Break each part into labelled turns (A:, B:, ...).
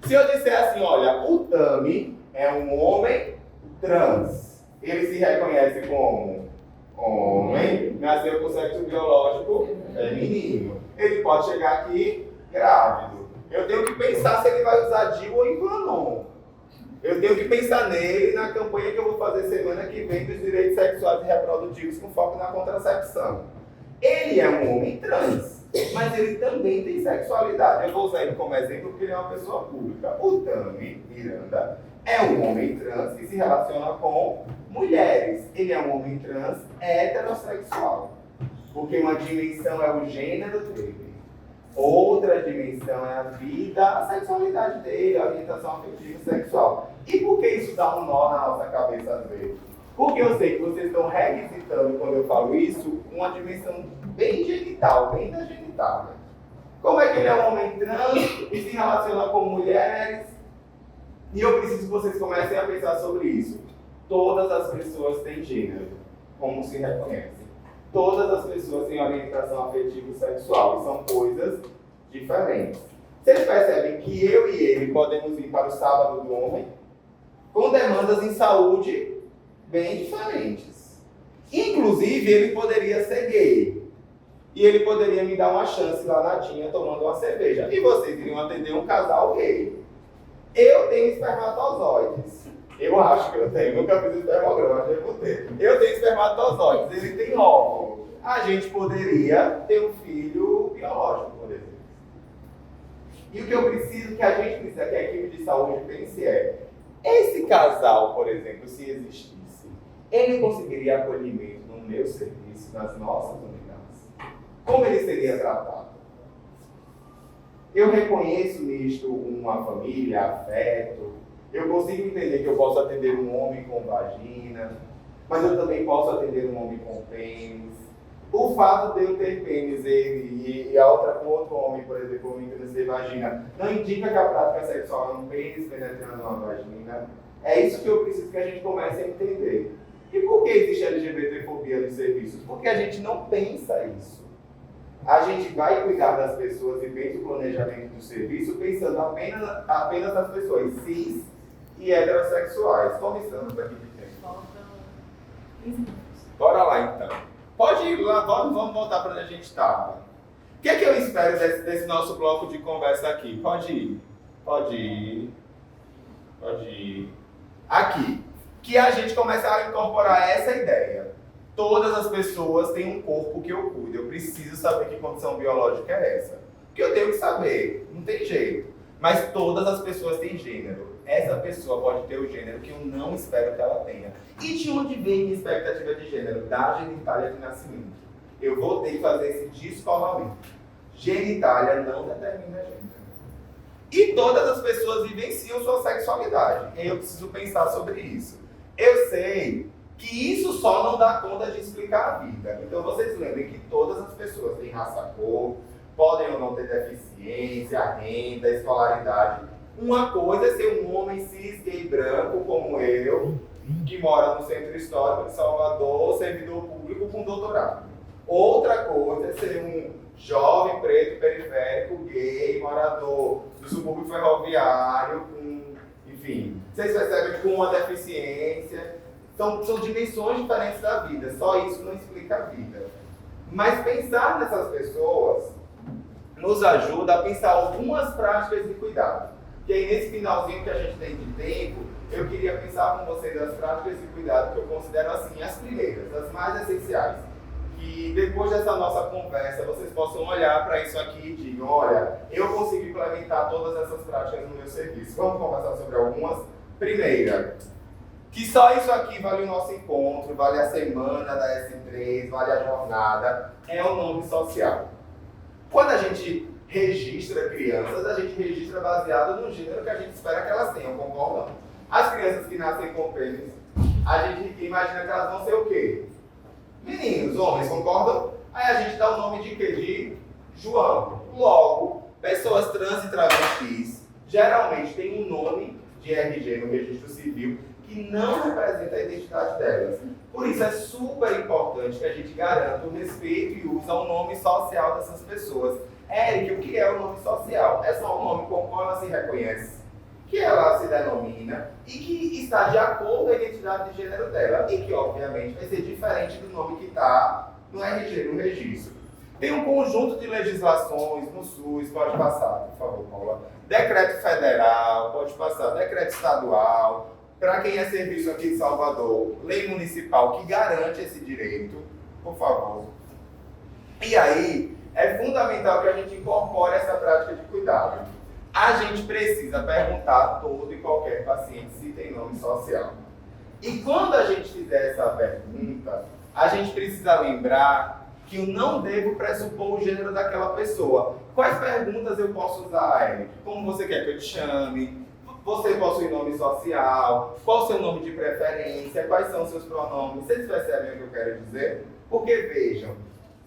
A: Se eu disser assim, olha, o Tami é um homem trans, ele se reconhece como homem, nasceu com sexo biológico feminino. Ele pode chegar aqui grávido. Eu tenho que pensar se ele vai usar DIU ou Implanon. Eu tenho que pensar nele na campanha que eu vou fazer semana que vem dos direitos sexuais e reprodutivos com foco na contracepção. Ele é um homem trans, mas ele também tem sexualidade. Eu vou usar ele como exemplo porque ele é uma pessoa pública. O Tami Miranda é um homem trans que se relaciona com mulheres. Ele é um homem trans heterossexual, porque uma dimensão é o gênero dele. Outra dimensão é a vida, a sexualidade dele, a orientação afetiva e sexual. E por que isso dá um nó na nossa cabeça às vezes? Porque eu sei que vocês estão requisitando, quando eu falo isso, uma dimensão bem genital, bem da genitália. Como é que ele é um homem trans e se relaciona com mulheres? E eu preciso que vocês comecem a pensar sobre isso. Todas as pessoas têm gênero, como se reconhecem. Todas as pessoas têm orientação afetiva e sexual, e são coisas diferentes. Vocês percebem que eu e ele podemos ir para o sábado do homem com demandas em saúde bem diferentes. Inclusive, ele poderia ser gay. E ele poderia me dar uma chance lá na Dinha tomando uma cerveja. E vocês iriam atender um casal gay. Eu tenho espermatozoides. Eu acho que eu tenho, nunca fiz espermograma, mas devo ter. Eu tenho espermatozoides, ele tem óvulo. A gente poderia ter um filho biológico, por exemplo. E o que eu preciso, que a gente precisa, que a equipe de saúde pense esse casal, por exemplo, se existisse, ele conseguiria acolhimento no meu serviço, nas nossas unidades? Como ele seria tratado? Eu reconheço nisto uma família, afeto. Eu consigo entender que eu posso atender um homem com vagina, mas eu também posso atender um homem com pênis. O fato de eu ter pênis e a outra com outro homem, por exemplo, um homem ter vagina, não indica que a prática sexual é um pênis penetrando uma vagina. É isso que eu preciso que a gente comece a entender. E por que existe LGBTfobia nos serviços? Porque a gente não pensa isso. A gente vai cuidar das pessoas e fez o planejamento do serviço pensando apenas nas pessoas cis e heterossexuais. Como estamos daqui de tempo?
B: Faltam 15 minutos.
A: Bora lá então. Pode ir lá, vamos voltar para onde a gente estava. O que é que eu espero desse nosso bloco de conversa aqui? Pode ir. Pode ir. Pode ir. Aqui. Que a gente comece a incorporar essa ideia. Todas as pessoas têm um corpo que eu cuido. Eu preciso saber que condição biológica é essa. Porque eu tenho que saber. Não tem jeito. Mas todas as pessoas têm gênero. Essa pessoa pode ter o gênero que eu não espero que ela tenha. E de onde vem minha expectativa de gênero? Da genitália de nascimento. Eu vou ter que fazer esse descolamento. Genitália não determina gênero. E todas as pessoas vivenciam sua sexualidade. E eu preciso pensar sobre isso. Eu sei que isso só não dá conta de explicar a vida. Então vocês lembrem que todas as pessoas têm raça, cor, podem ou não ter deficiência, renda, escolaridade. Uma coisa é ser um homem cis, gay, branco, como eu, que mora no centro histórico de Salvador, servidor público com doutorado. Outra coisa é ser um jovem preto periférico, gay, morador do subúrbio ferroviário, enfim, vocês percebem, com uma deficiência. São dimensões diferentes da vida, só isso não explica a vida. Mas pensar nessas pessoas nos ajuda a pensar algumas práticas de cuidado. E aí, nesse finalzinho que a gente tem de tempo, eu queria pensar com vocês as práticas de cuidado que eu considero assim, as primeiras, as mais essenciais. Que depois dessa nossa conversa, vocês possam olhar para isso aqui e digam, olha, eu consigo implementar todas essas práticas no meu serviço. Vamos conversar sobre algumas? Primeira, que só isso aqui vale o nosso encontro, vale a semana da S3, vale a jornada, é o nome social. Quando a gente registra crianças, a gente registra baseado no gênero que a gente espera que elas tenham, concordam? As crianças que nascem com pênis, a gente imagina que elas vão ser o quê? Meninos, homens, concordam? Aí a gente dá o nome de quê? De João. Logo, pessoas trans e travestis geralmente têm um nome de RG no registro civil que não representa a identidade delas. Por isso é super importante que a gente garanta o respeito e use o nome social dessas pessoas. Eric, o que é o nome social? É só um nome com qual ela se reconhece. que ela se denomina e que está de acordo com a identidade de gênero dela e que, obviamente, vai ser diferente do nome que está no RG, no registro. Tem um conjunto de legislações no SUS, pode passar, por favor, Paula. Decreto federal, pode passar, decreto estadual. Para quem é serviço aqui de Salvador, lei municipal que garante esse direito, por favor. E aí, é fundamental que a gente incorpore essa prática de cuidado. A gente precisa perguntar a todo e qualquer paciente se tem nome social. E quando a gente fizer essa pergunta, a gente precisa lembrar que eu não devo pressupor o gênero daquela pessoa. Quais perguntas eu posso usar, Eric? Como você quer que eu te chame? Você possui nome social? Qual o seu nome de preferência? Quais são os seus pronomes? Vocês percebem o que eu quero dizer? Porque, vejam,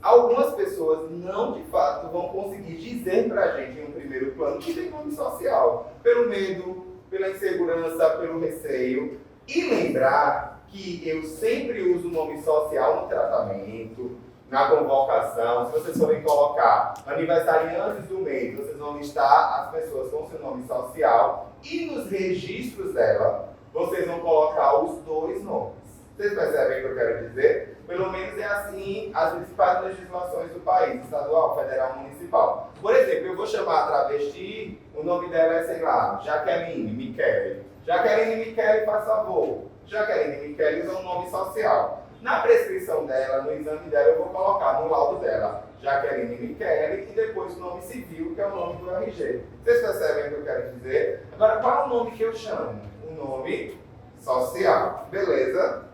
A: algumas pessoas não, de fato, vão conseguir dizer pra gente em um primeiro plano que tem nome social. Pelo medo, pela insegurança, pelo receio. E lembrar que eu sempre uso o nome social no tratamento, na convocação. Se vocês forem colocar aniversariantes do mês, vocês vão listar as pessoas com seu nome social e nos registros dela, vocês vão colocar os dois nomes. Vocês percebem o que eu quero dizer? Pelo menos é assim as principais legislações do país, estadual, federal, municipal. Por exemplo, eu vou chamar a travesti, o nome dela é, sei lá, Jaqueline Michele. Jaqueline Michele, faz favor. Jaqueline Michele usa um nome social. Na prescrição dela, no exame dela, eu vou colocar no laudo dela Jaqueline Michele e depois o nome civil, que é o nome do RG. Vocês percebem o que eu quero dizer? Agora, qual é o nome que eu chamo? O nome social. Beleza?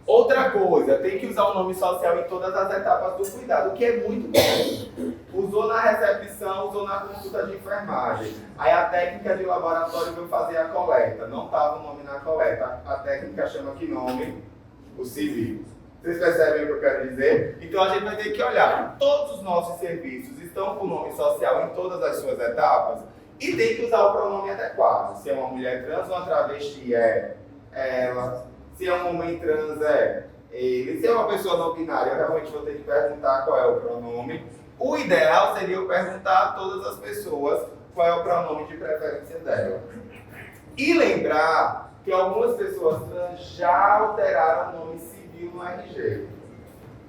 A: Outra coisa, tem que usar o nome social em todas as etapas do cuidado, o que é muito bom. Usou na recepção, usou na consulta de enfermagem. Aí a técnica de laboratório veio fazer a coleta. Não estava o nome na coleta. A técnica chama que nome? O civil. Vocês percebem o que eu quero dizer? Então a gente vai ter que olhar. Todos os nossos serviços estão com o nome social em todas as suas etapas e tem que usar o pronome adequado. Se é uma mulher trans ou uma travesti, é ela. Se é um homem trans, é ele. Se é uma pessoa não binária, eu realmente vou ter que perguntar qual é o pronome. O ideal seria eu perguntar a todas as pessoas qual é o pronome de preferência dela. E lembrar que algumas pessoas trans já alteraram o nome civil no RG.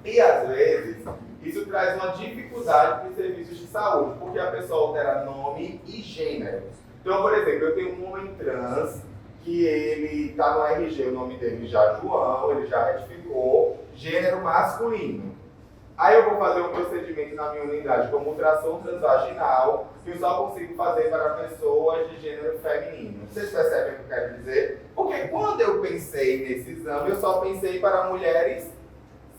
A: E às vezes, isso traz uma dificuldade para os serviços de saúde, porque a pessoa altera nome e gênero. Então, por exemplo, eu tenho um homem trans que ele está no RG, o nome dele já é João, ele já retificou, gênero masculino. Aí eu vou fazer um procedimento na minha unidade como ultrassom transvaginal, que eu só consigo fazer para pessoas de gênero feminino. Vocês percebem o que eu quero dizer? Porque quando eu pensei nesse exame, eu só pensei para mulheres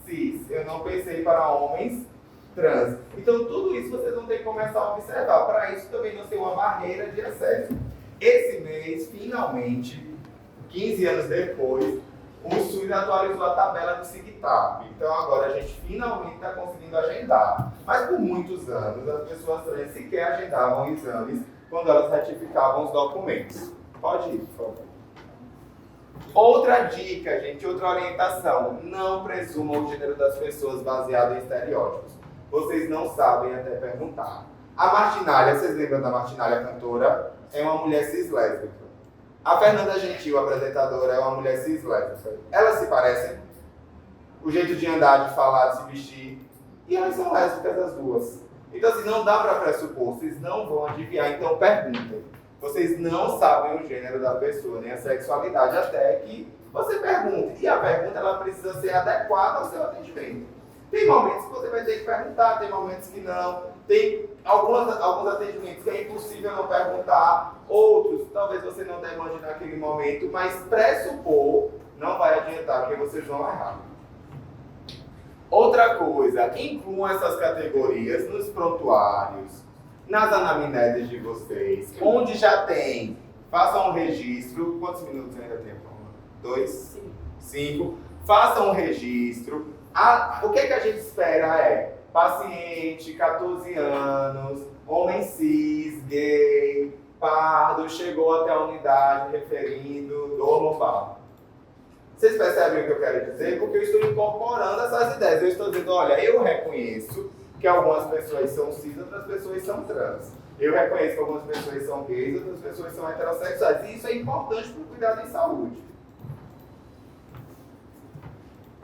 A: cis, eu não pensei para homens trans. Então tudo isso vocês vão ter que começar a observar. Para isso também não ser uma barreira de acesso. Esse mês, finalmente, 15 anos depois, o SUS atualizou a tabela do SIGTAP. Então agora a gente finalmente está conseguindo agendar. Mas por muitos anos as pessoas trans sequer agendavam exames quando elas retificavam os documentos. Pode ir, por favor. Outra dica, gente, outra orientação. Não presumam o gênero das pessoas baseado em estereótipos. Vocês não sabem até perguntar. A Martinalha, vocês lembram da Martinalha cantora? É uma mulher cis-lésbica. A Fernanda Gentil, apresentadora, é uma mulher cis-lésbica. Elas se parecem? O jeito de andar, de falar, de se vestir. E elas são lésbicas as duas. Então, assim, não dá para pressupor. Vocês não vão adivinhar. Então, perguntem. Vocês não sabem o gênero da pessoa, nem a sexualidade, até que você pergunte. E a pergunta, ela precisa ser adequada ao seu atendimento. Tem momentos que você vai ter que perguntar, tem momentos que não. Tem alguns atendimentos que é impossível não perguntar, outros talvez você não demande naquele momento, mas pressupor não vai adiantar, porque vocês vão errar. Outra coisa, incluam essas categorias nos prontuários, nas anamneses de vocês, onde já tem, façam um registro. Quantos minutos ainda tem? 2? 5. Façam um registro. O que a gente espera é paciente, 14 anos, homem cis, gay, pardo, chegou até a unidade referindo dor lombar. Vocês percebem o que eu quero dizer? Porque eu estou incorporando essas ideias. Eu estou dizendo, olha, eu reconheço que algumas pessoas são cis, outras pessoas são trans. Eu reconheço que algumas pessoas são gays, outras pessoas são heterossexuais. E isso é importante para o cuidado em saúde.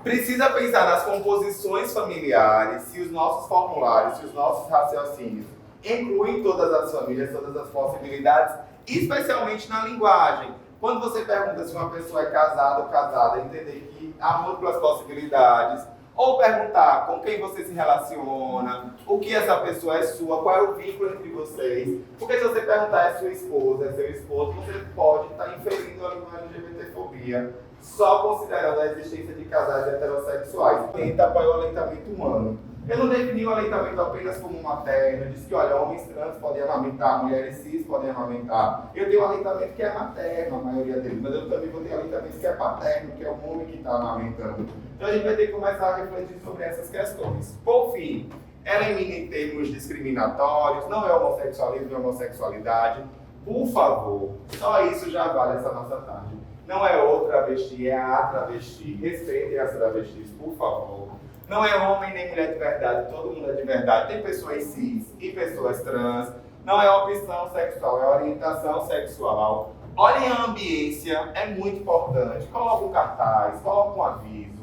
A: Precisa pensar nas composições familiares, se os nossos formulários, se os nossos raciocínios incluem todas as famílias, todas as possibilidades, especialmente na linguagem. Quando você pergunta se uma pessoa é casada ou casada, entender que há múltiplas possibilidades, ou perguntar com quem você se relaciona, o que essa pessoa é sua, qual é o vínculo entre vocês. Porque se você perguntar é sua esposa, é seu esposo, você pode estar inferindo a língua LGBTfobia, só considerando a existência de casais heterossexuais. Tenta apoiar o aleitamento humano. Eu não defini o aleitamento apenas como materno, eu disse que, olha, homens trans podem amamentar, mulheres cis podem amamentar. Eu tenho um aleitamento que é materno, a maioria deles, mas eu também vou ter aleitamento que é paterno, que é o homem que está amamentando. Então a gente vai ter que começar a refletir sobre essas questões. Por fim, elimina em termos discriminatórios, não é homossexualismo, é homossexualidade. Por favor, só isso já vale essa nossa tarde. Não é o travesti, é a travesti. Respeitem as travestis, por favor. Não é homem nem mulher de verdade, todo mundo é de verdade. Tem pessoas cis e pessoas trans. Não é opção sexual, é orientação sexual. Olhem a ambiência, é muito importante. Coloca um cartaz, coloca um aviso.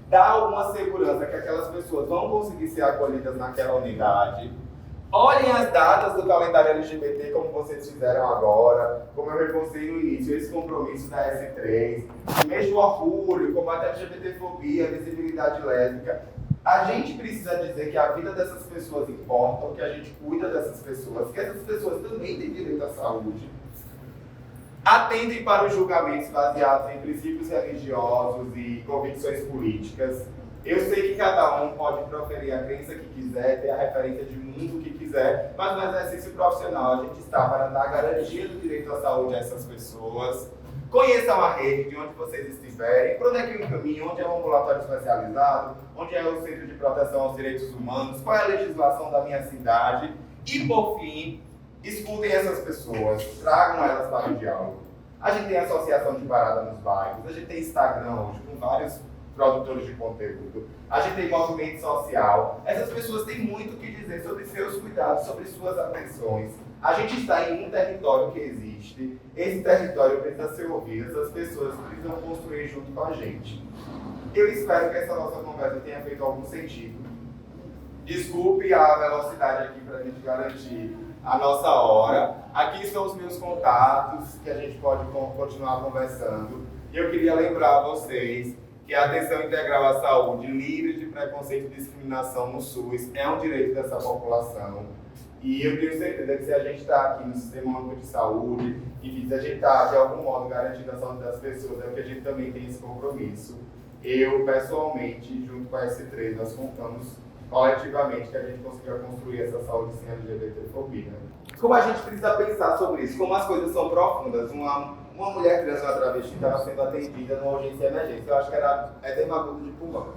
A: Dá alguma segurança que aquelas pessoas vão conseguir ser acolhidas naquela unidade. Olhem as datas do calendário LGBT, como vocês fizeram agora, como eu reforcei no início, esse compromisso da S3, o mês do orgulho, combate à LGBTfobia, visibilidade lésbica. A gente precisa dizer que a vida dessas pessoas importa, que a gente cuida dessas pessoas, que essas pessoas também têm direito à saúde. Atentem para os julgamentos baseados em princípios religiosos e convicções políticas. Eu sei que cada um pode proferir a crença que quiser, ter a referência de mundo que quiser, mas no exercício profissional a gente está para dar garantia do direito à saúde a essas pessoas. Conheçam a rede de onde vocês estiverem, para onde é que eu caminho, onde é o ambulatório especializado, onde é o Centro de Proteção aos Direitos Humanos, qual é a legislação da minha cidade. E, por fim, escutem essas pessoas, tragam elas para o diálogo. A gente tem associação de parada nos bairros, a gente tem Instagram hoje com vários produtores de conteúdo, a gente tem movimento social. Essas pessoas têm muito o que dizer sobre seus cuidados, sobre suas atenções. A gente está em um território que existe, esse território precisa ser ouvido, essas pessoas precisam construir junto com a gente. Eu espero que essa nossa conversa tenha feito algum sentido. Desculpe a velocidade aqui para a gente garantir a nossa hora. Aqui estão os meus contatos, que a gente pode continuar conversando. E eu queria lembrar a vocês que a atenção integral à saúde, livre de preconceito e discriminação no SUS, é um direito dessa população. E eu tenho certeza que se a gente está aqui no Sistema Único de Saúde, e se a gente está, de algum modo, garantindo a saúde das pessoas, é porque a gente também tem esse compromisso. Eu, pessoalmente, junto com a S3, nós contamos coletivamente que a gente consiga construir essa saúde sem LGBTfobia. Como a gente precisa pensar sobre isso, como as coisas são profundas. Uma mulher trans, uma travesti, estava sendo atendida numa urgência e emergência. Eu acho que era edema agudo de pulmão.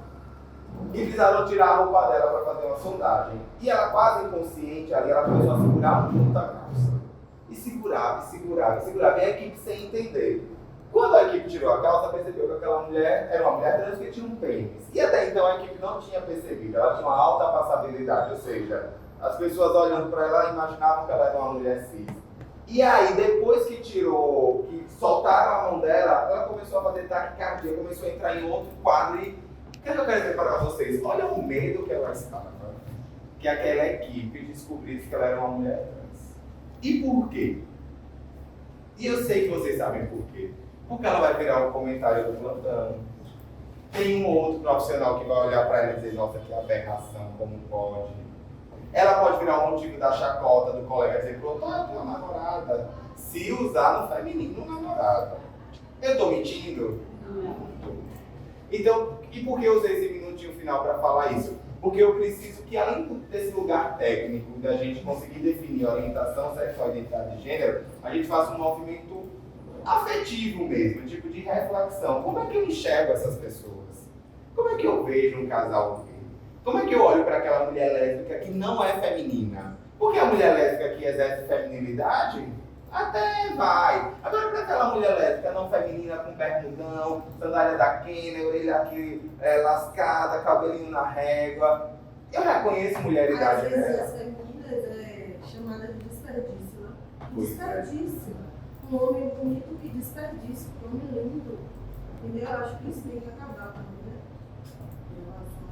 A: E precisaram tirar a roupa dela para fazer uma sondagem. E ela, quase inconsciente ali, ela começou a segurar muito a calça. E segurava, e segurava, e segurava. E a equipe sem entender. Quando a equipe tirou a calça, percebeu que aquela mulher era uma mulher trans que tinha um pênis. E até então a equipe não tinha percebido. Ela tinha uma alta passabilidade, ou seja, as pessoas olhando para ela imaginavam que ela era uma mulher cis. E aí, depois que tirou, que soltaram a mão dela, ela começou a fazer taquicardia, começou a entrar em outro quadro. E o que eu quero dizer para vocês? Olha o medo que ela estava, que aquela equipe descobrisse que ela era uma mulher trans. E por quê? E eu sei que vocês sabem por quê. Porque ela vai virar um comentário do plantão. Tem um outro profissional que vai olhar para ela e dizer, nossa, que aberração, como pode? Ela pode virar um motivo da chacota do colega e dizer, pronto, eu tenho uma namorada. Se usar no feminino, namorada. Eu estou mentindo? Não. Então, e por que eu usei esse minutinho final para falar isso? Porque eu preciso que, além desse lugar técnico, da gente conseguir definir orientação sexual e identidade de gênero, a gente faça um movimento afetivo mesmo, tipo de reflexão. Como é que eu enxergo essas pessoas? Como é que eu vejo um casal gay? Como é que eu olho para aquela mulher lésbica que não é feminina? Porque a mulher lésbica que exerce feminilidade, até vai. Agora para aquela mulher lésbica não feminina com bermudão, sandália da Kenner, orelha aqui lascada, cabelinho na régua. Eu reconheço mulheridade
B: nela. Às vezes
A: nela.
B: as femininas
C: chamada de desperdício, né?
A: Pois é.
C: Desperdício. Um homem bonito que desperdício, um homem lindo. Entendeu? Eu acho que isso tem que acabar também, né? Em relação